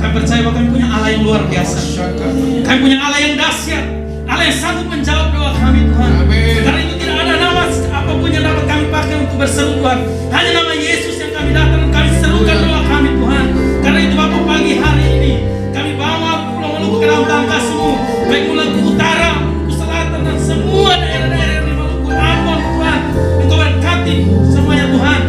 Kami percaya bahwa kami punya Allah yang luar biasa. Kami punya Allah yang dahsyat, Allah yang sanggup menjawab doa kami Tuhan. Amin. Karena itu tidak ada nama apapun yang dapat kami pakai untuk berseru Tuhan. Hanya nama Yesus yang kami datang dan kami serukan doa kami Tuhan. Karena itu Bapak, pagi hari ini kami bawa Pulau Maluku ke dalam tangan Kasih-Mu, baik Maluku Utara, Maluku Selatan, dan semua daerah-daerah di Maluku, Ambon Tuhan. Engkau berkati semuanya Tuhan.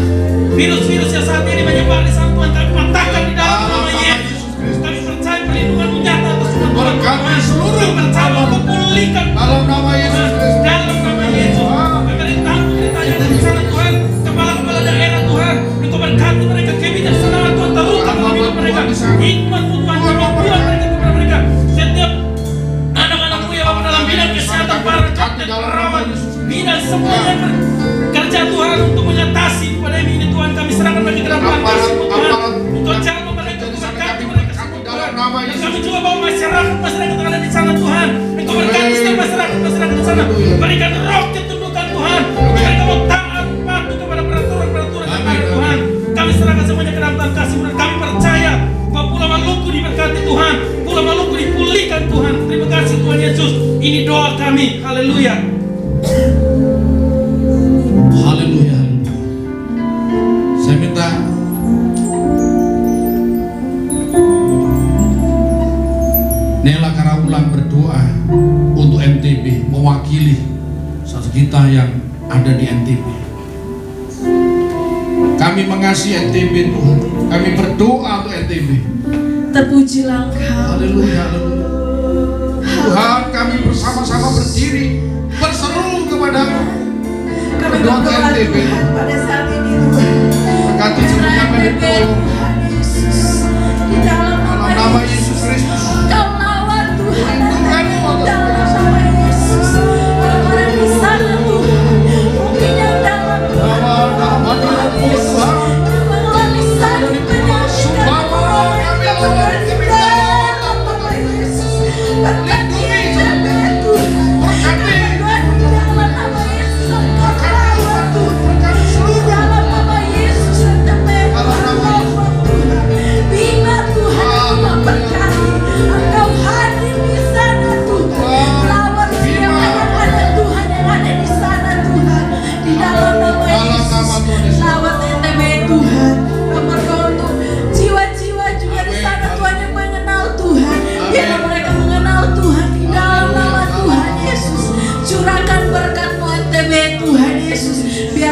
Virus-virus yang saat ini menyebar di sana Tuhan, kami patahkan di dalam nama Yesus. Kami percaya perlindungan-Mu nyata atas semua Tuhan. Berkati seluruh Kami percaya Engkau pulihkan dalam nama Yesus Kristus. dalam nama Yesus. Pemerintahan-pemerintahan di sana Tuhan, kepala-kepala daerah Tuhan, Engkau berkati mereka, kebijaksanaan Tuhan, terutama dalam hidup mereka, hikmat-Mu Tuhan, kemampuan mereka kepada mereka. Setiap anak-anak-Mu yang Bapak dalam bidang kesehatan, para dokter, perawat, bidang semuanya bekerja Tuhan untuk mengatasi pandemi ini Tuhan. Kami serahkan bagi dalam tangan Kasih-Mu Tuhan. Engkau jaga mereka, berkati mereka semua Tuhan. Dan kami juga bawa masyarakat yang ada di sana Tuhan. Engkau berkati setiap masyarakat di sana. Berikan roh ketundukan Tuhan. Mereka mau taat patuh kepada peraturan-peraturan yang ada Tuhan. Kami serahkan semuanya ke dalam tangan Kasih-Mu dan kami percaya bahwa Pulau Maluku diberkati Tuhan. Pulau Maluku dipulihkan Tuhan. Terima kasih Tuhan Yesus. Ini doa kami. Haleluya. Haleluya. Saya minta Nela Karawulan berdoa untuk NTB, mewakili saudara kita yang ada di NTB. Kami mengasihi NTB Tuhan. Kami berdoa untuk NTB. Terpujilah Engkau. Haleluya, haleluya. Tuhan, kami bersama-sama berdiri berseru kepada-Mu. Kami Berdoa untuk berdoa NTB. Tuhan pada saat ini Tuhan. Berkati semuanya kami NTB Tuhan Yesus. Di dalam dalam nama Yesus Kristus. Kau lawan Tuhan. Lindungan-Mu atas Dalam nama Yesus. Orang-orang di sana Tuhan. Mungkin yang dalam Tuhan. dalam hati-hati Tuhan. Mengalami sakit penyakit dan Bapak, kami lawan kebenaran. Tuhan Yesus. Berkati Lindungi. NTB Tuhan. Berkati. Dalam nama Yesus. Engkau lawan Tuhan. Berkati seluruh Dalam nama Yesus. NTB. Dalam nama Yesus.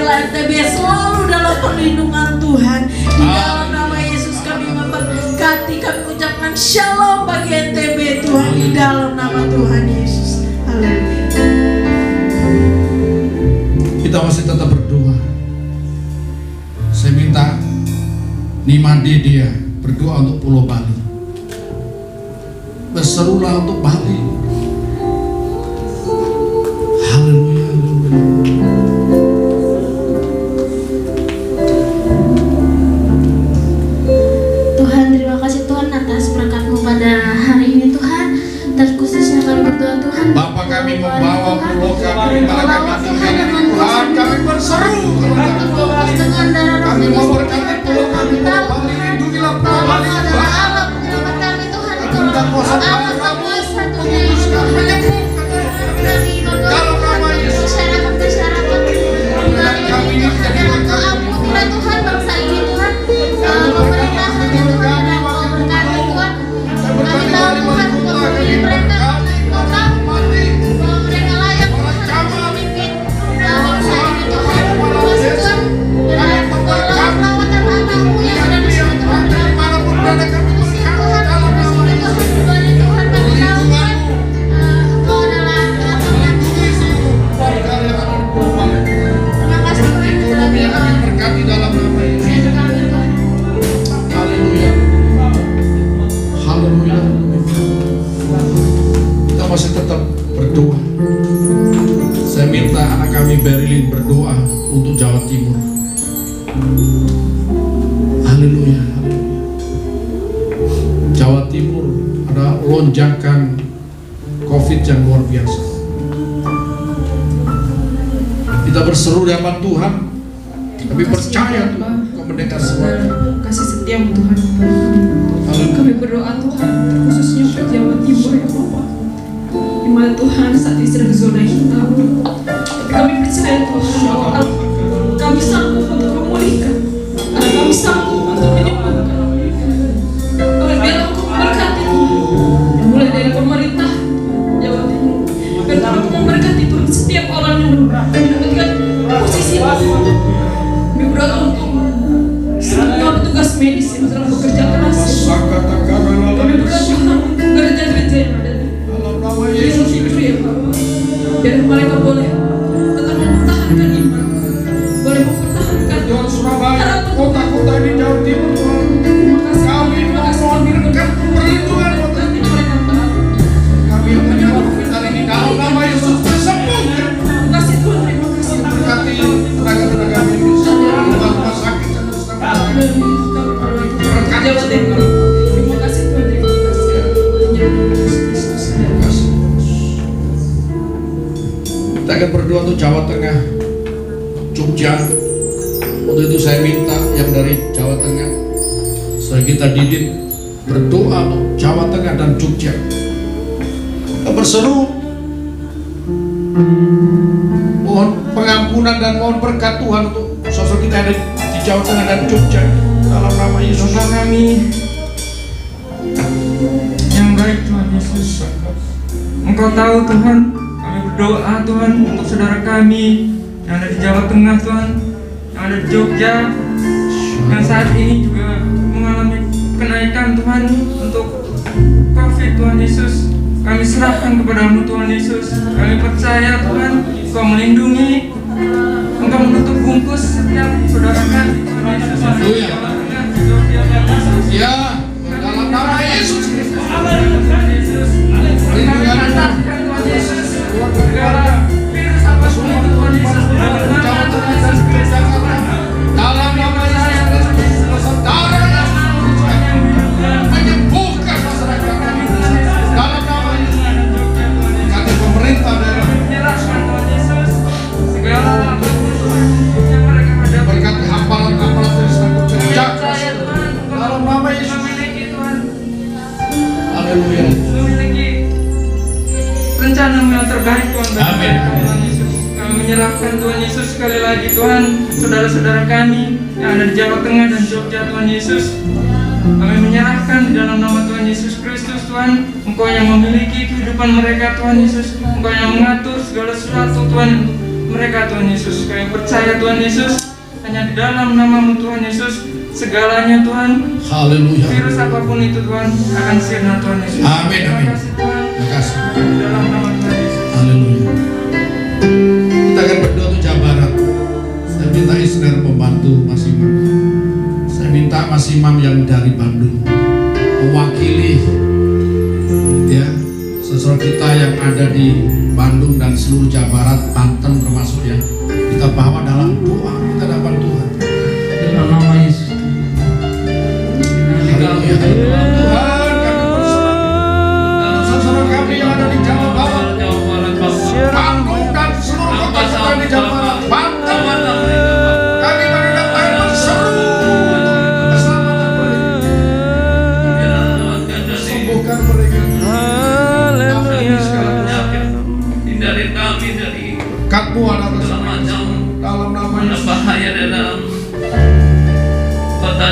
Biarlah NTB selalu dalam perlindungan Tuhan. Di dalam nama Yesus kami memberkati, kami ucapkan shalom bagi NTB Tuhan, di dalam nama Tuhan Yesus. Haleluya. Kita masih tetap berdoa. Saya minta Nimade dia berdoa untuk Pulau Bali. Berserulah untuk Bali. Haleluya. Tuhan, terima kasih Tuhan atas berkat-Mu pada hari ini Tuhan. Terkhususnya kami berdoa Tuhan. Bapa kami membawa pulau kami, dimana kami tinggal ini Tuhan, kami berseru kami mau berkati pulau kami, Pulau Bali, lindungilah Pulau Bali Tuhan. Kami minta kuasa Tuhan kamu memutuskan, menyembuhkan dalam nama Yesus. Dan kami ini menjadi berkat Tuhan bangsa ini Tuhan, pemerintahan yang Tuhan dan mau berkati Tuhan. Kami tahu Tuhan Engkau memilih mereka, Engkau tahu bahwa mereka layak Tuhan untuk memimpin bangsa ini Tuhan. Termasuk Tuhan dengan perawatan anak-Mu yang ada di sini Tuhan. dimanapun berada kami berkati dalam nama Yesus. Tuhan kami tahu Tuhan, Engkau adalah Tuhan. Lindungi seluruh warga yang ada di Pulau Bali. Terima kasih Tuhan telah Biar kami berkati dalam nama Yesus. membantu kami Tuhan. Haleluya. Haleluya. Kita masih tetap berdoa. Saya minta anak kami Berilin berdoa untuk Jawa Timur. Haleluya. Jawa Timur ada lonjakan COVID yang luar biasa. Kita berseru di hadapan Tuhan. Kami percaya Tuhan Kau mendengar suara. Kasih setiamu Tuhan. Kami berdoa Tuhan, terkhususnya untuk Jawa Timur ya Bapak. Di mana Tuhan saat ini sedang zona hitam. Tapi kami percaya Tuhan bahwa kami sanggup untuk memulihkan. Karena kami sanggup untuk menyembuhkan. Oleh biarlah Engkau memberkati Tuhan. Mulai dari pemerintah Jawa Timur. Biar Tuhan Engkau memberkati Tuhan setiap orang yang mendapatkan posisi Tuhan. Kami berdoa untuk semua petugas medis yang sedang bekerja keras. Kami berdoa Tuhan untuk gereja-gereja yang ada di Yesus itu ya Bapak. Biar mereka boleh tetap mempertahankan iman, boleh mempertahankan Surabaya, kota-kota di Jawa Timur Tuhan. Kami mohon berkat perlindungan kota ini. Kami menyembah kita ini dalam nama Yesus disembuhkan. Terima kasih Tuhan, terima kasih Tuhan. Berkati tenaga-tenaga medis, rumah sakit yang terus Berkat Jawa Timur. Terima kasih Tuhan, terima kasih. Hanya Yesus Kristus. Kita akan berdoa untuk Jawa Tengah, Jogja. Untuk itu saya minta yang dari Jawa Tengah, saya kita Didit berdoa untuk Jawa Tengah dan Jogja. Kita berseru mohon pengampunan dan mohon berkat Tuhan untuk sosok kita ada di Jawa Tengah dan Jogja dalam nama Yesus. Bapa kami yang baik Tuhan Yesus, Engkau tahu Tuhan, kami berdoa Tuhan untuk saudara kami yang ada di Jawa Tengah Tuhan, yang ada di Jogja, yang saat ini juga mengalami kenaikan Tuhan untuk COVID Tuhan Yesus. Kami serahkan kepadamu Tuhan Yesus. Kami percaya Tuhan, Engkau melindungi, Engkau menutup bungkus setiap saudara kami Tuhan Yesus. Haleluya. Ya, dalam nama Yesus Kristus. Lindungan Tuhan. Segala virus apa semua Tuhan Yesus. Jawa Tengah dan Jakarta. Dalam nama Yesus Kristus. Saudara yang menyembuhkan masyarakat kami. Dalam nama Yesus. Kata pemerintah daerah. Menyerahkan Tuhan Yesus segala yang mereka hadapi. Berkati aparat-aparat yang sedang bekerja keras. Dalam nama Yesus. Memiliki Tuhan, Haleluya. memiliki rencana-Mu yang terbaik Tuhan bagi Amin. mereka, Tuhan Yesus. Kami menyerahkan Tuhan Yesus sekali lagi Tuhan, saudara-saudara kami yang ada di Jawa Tengah dan Jogja Tuhan Yesus. Kami menyerahkan di dalam nama Tuhan Yesus Kristus Tuhan. Engkau yang memiliki kehidupan mereka Tuhan Yesus. Engkau yang mengatur segala sesuatu Tuhan mereka Tuhan Yesus. Kami percaya Tuhan Yesus, hanya di dalam nama-Mu Tuhan Yesus, segalanya Tuhan, Haleluya. virus apapun itu Tuhan akan sirna Tuhan Yesus. Amin, amin. Terima kasih Tuhan. Terima kasih. Di dalam nama Tuhan Yesus. Haleluya. Kita akan berdoa untuk Jawa Barat. Saya minta Isner membantu Mas Imam. Saya minta Mas Imam yang dari Bandung mewakili ya saudara kita yang ada di Bandung dan seluruh Jawa Barat, Banten termasuk ya. Kita bawa dalam doa kita dapat Tuhan. Dalam nama Yesus. Haleluya. Tuhan kami berserah. Saudara kami yang ada di Jawa Barat, Bandung dan seluruh kota-kota di Jawa Barat, Banten. Kami mendatangkan berseru keselamatan mereka. Sembuhkan mereka. Hindari kami dari Katmu ada segala macam dalam nama Yesus. bahaya dalam kota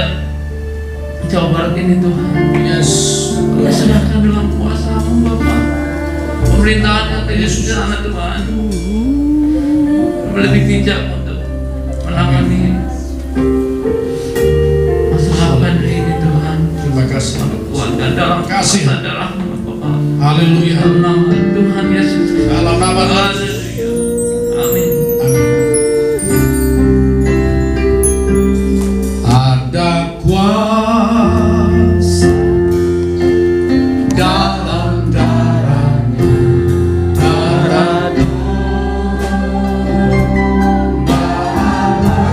Jawa Barat ini Tuhan. Yes. Kami serahkan dalam kuasa-Mu Bapa. Pemerintahan yang Yesus di sana Tuhan lebih bijak untuk menangani masalah pandemi ini Tuhan. Terima kasih. Kuatkan dalam Kasih. kuasa darah-Mu Bapa. Haleluya. Dalam nama Tuhan Yesus. Dalam nama Tuhan. Haleluya. Amin. Amin. Ada kuasa dalam darahnya, darah domba.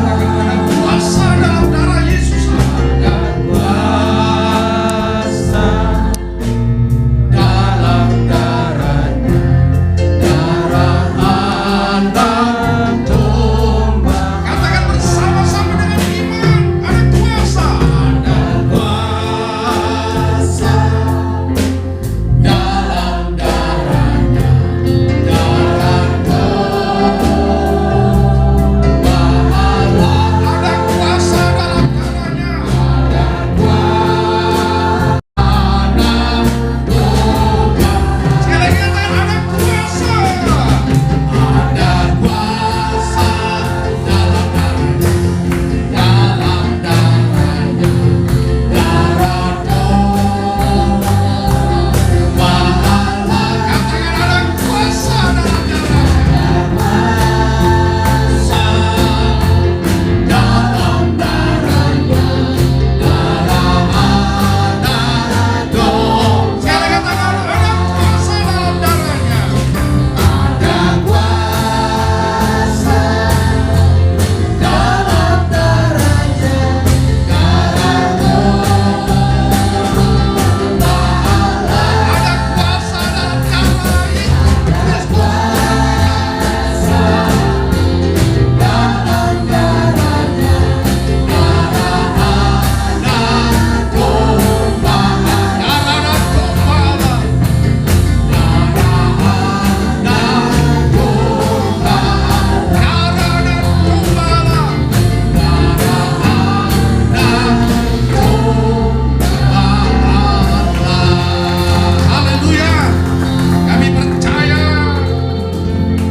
Ada kuasa dalam darah Yesus. Ada kuasa dalam darahnya, darah anak domba. Katakan bersama-sama dengan iman. Ada kuasa. Ada kuasa dalam darahnya, darah domba Allah. Ada kuasa dalam darahnya. Ada kuasa anak domba. Sekali lagi katakan ada kuasa. Ada kuasa dalam darahnya, dalam darahnya, darah domba Allah. Katakan ada kuasa dalam darahnya. Kuasa dalam darahnya, darah anak domba. Sekali katakan ada kuasa dalam darahnya. Ada kuasa dalam darahnya, darah domba Allah. Ada kuasa dalam darah Yesus. Kuasa dalam darahnya, darah anak domba, darah anak domba Allah. Haleluya. Kami percaya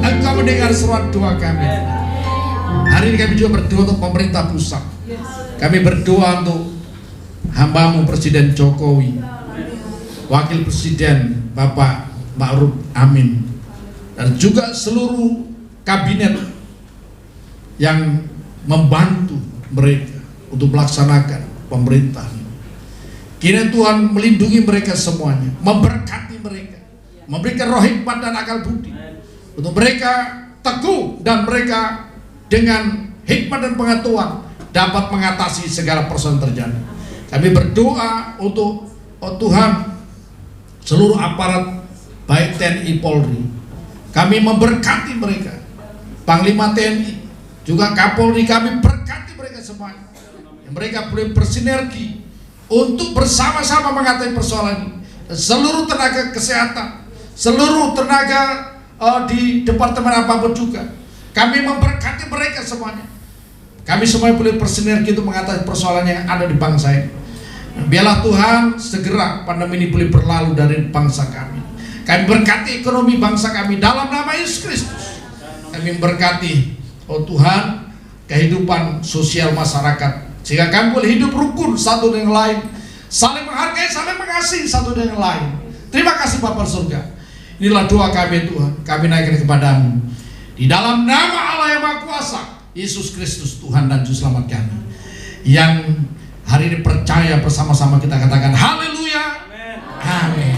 Engkau mendengar seruan doa kami. Hari ini kami juga berdoa untuk pemerintah pusat. Kami berdoa untuk hamba-Mu Presiden Jokowi, Wakil Presiden Bapak Ma'ruf Amin, dan juga seluruh kabinet yang membantu mereka untuk melaksanakan pemerintahan. Kiranya Tuhan melindungi mereka semuanya, memberkati mereka, memberikan roh hikmat dan akal budi untuk mereka teguh dan mereka dengan hikmat dan pengetahuan dapat mengatasi segala persoalan terjadi. Kami berdoa untuk Tuhan seluruh aparat baik TNI Polri. Kami memberkati mereka, Panglima TNI, juga Kapolri, kami berkati mereka semuanya. Mereka boleh bersinergi untuk bersama-sama mengatasi persoalan ini. Dan seluruh tenaga kesehatan, seluruh tenaga di departemen apapun juga, kami memberkati mereka semuanya. Kami semuanya boleh bersinergi untuk mengatasi persoalan yang ada di bangsa ini. Biarlah Tuhan segera pandemi ini boleh berlalu dari bangsa kami. Kami berkati ekonomi bangsa kami dalam nama Yesus Kristus. kami memberkati, oh Tuhan, kehidupan sosial masyarakat, sehingga kami boleh hidup rukun satu dengan lain, saling menghargai, saling mengasihi satu dengan lain. Terima kasih Bapa surga. Inilah doa kami Tuhan, kami naikkan kepadamu di dalam nama Allah yang Maha Kuasa, Yesus Kristus Tuhan dan Juru Selamat kami. Yang hari ini percaya bersama-sama kita katakan haleluya. Amin.